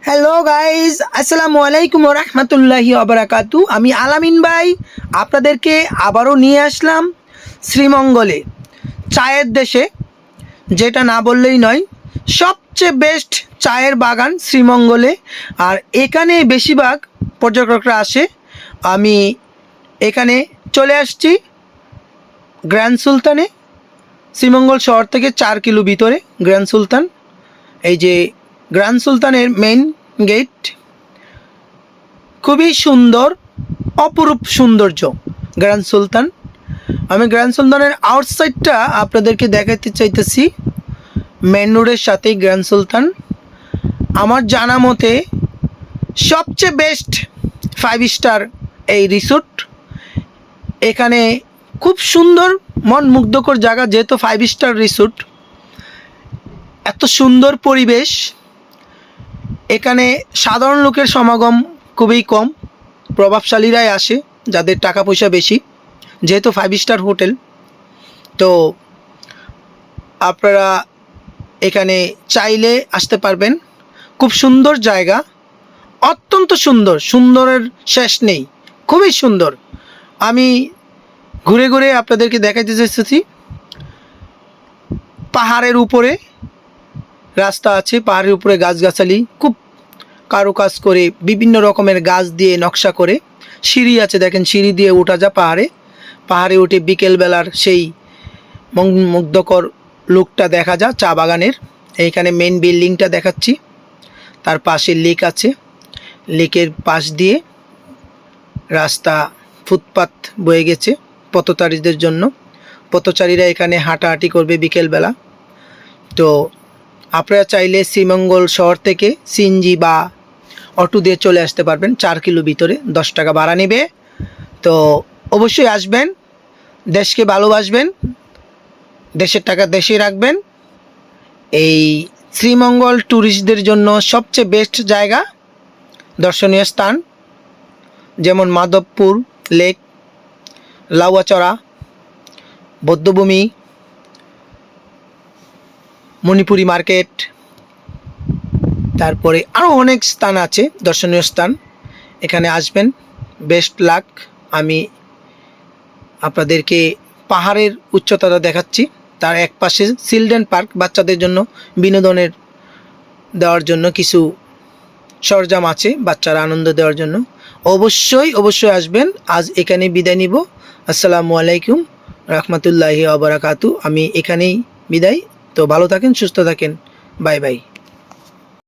Hello guys, আসসালামু আলাইকুম রহমতুল্লাহি ওবারাকাতু। আমি আলামিন ভাই আপনাদেরকে আবারও নিয়ে আসলাম শ্রীমঙ্গলে, চায়ের দেশে, যেটা না বললেই নয়। সবচেয়ে বেস্ট চায়ের বাগান শ্রীমঙ্গলে, আর এখানে বেশিরভাগ পর্যটকরা আসে। আমি এখানে চলে আসছি গ্র্যান্ড সুলতানে, শ্রীমঙ্গল শহর থেকে 4 কিলো ভিতরে গ্র্যান্ড সুলতান। এই যে গ্র্যান্ড সুলতানের মেইন গেট, খুবই সুন্দর, অপরূপ সৌন্দর্য গ্র্যান্ড সুলতান। আমি গ্র্যান্ড সুলতানের আউটসাইডটা আপনাদেরকে দেখাতে চাইতেছি। মেন রোডের সাথেই গ্র্যান্ড সুলতান। আমার জানা মতে সবচেয়ে বেস্ট 5 স্টার এই রিসোর্ট। এখানে খুব সুন্দর, মন মুগ্ধকর জায়গা, যেহেতু 5 স্টার রিসোর্ট, এত সুন্দর পরিবেশ। এখানে সাধারণ লোকের সমাগম খুবই কম, প্রভাবশালীরাই আসে, যাদের টাকা পয়সা বেশি, যেহেতু 5 স্টার হোটেল। তো আপনারা এখানে চাইলে আসতে পারবেন। খুব সুন্দর জায়গা, অত্যন্ত সুন্দর, সুন্দরের শেষ নেই, খুবই সুন্দর। আমি ঘুরে ঘুরে আপনাদেরকে দেখাইতে চেয়েছি। পাহাড়ের উপরে রাস্তা আছে, পাহাড়ের উপরে গাছগাছালি, খুব কারুকাজ করে, বিভিন্ন রকমের গাছ দিয়ে নকশা করে। সিঁড়ি আছে, দেখেন, সিঁড়ি দিয়ে ওঠা যায় পাহাড়ে উঠে বিকেলবেলার সেই মুগ্ধকর লুকটা দেখা যায় চা বাগানের। এইখানে মেন বিল্ডিংটা দেখাচ্ছি, তার পাশে লেক আছে, লেকের পাশ দিয়ে রাস্তা, ফুটপাত বয়ে গেছে পথচারীদের জন্য। পথচারীরা এখানে হাঁটাহাঁটি করবে বিকেলবেলা। তো আপনারা চাইলে শ্রীমঙ্গল শহর থেকে সিএনজি বা অটো দিয়ে চলে আসতে পারবেন। 4 কিলো ভিতরে, 10 টাকা ভাড়া নেবে। তো অবশ্যই আসবেন, দেশকে ভালোবাসবেন, দেশের টাকা দেশে রাখবেন। এই শ্রীমঙ্গল ট্যুরিস্টদের জন্য সবচেয়ে বেস্ট জায়গা, দর্শনীয় স্থান, যেমন মাধবপুর লেক, লাউয়াচড়া, বৌদ্ধভূমি, মণিপুরি মার্কেট, তারপরে আরও অনেক স্থান আছে, দর্শনীয় স্থান। এখানে আসবেন, বেস্ট লাক। আমি আপনাদেরকে পাহাড়ের উচ্চতাটা দেখাচ্ছি, তার এক পাশে চিলড্রেন পার্ক, বাচ্চাদের জন্য বিনোদনের দেওয়ার জন্য কিছু সরঞ্জাম আছে, বাচ্চারা আনন্দ দেওয়ার জন্য। অবশ্যই আসবেন। আজ এখানে বিদায় নিব। আসসালামু আলাইকুম রহমতুল্লাহি ওয়া বারাকাতু। আমি এখানেই বিদায়। তো ভালো থাকেন, সুস্থ থাকেন, বাই বাই।